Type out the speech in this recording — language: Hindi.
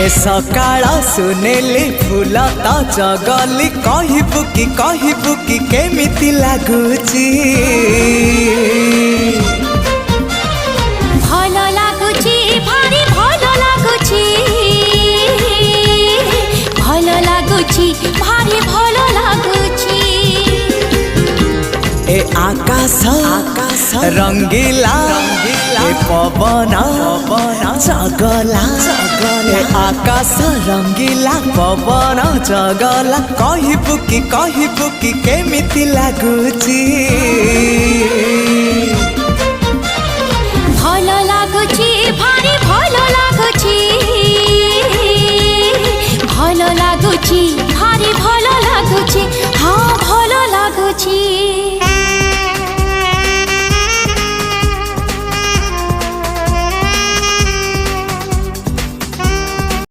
ए सकाळ सुनेली फूल तो जगली कहबू कि केमिति लागुची भल लागुची भारी भल लागुची भल लागुची भारी भल लागुची ए आकाश रंगीला ए पवन जगला ए आकाश रंगीला पवन जगला कहबू कि केमिति लागुची भल लागुची भारी भल लागुची भल लागुची भारी भल लागुची हाँ।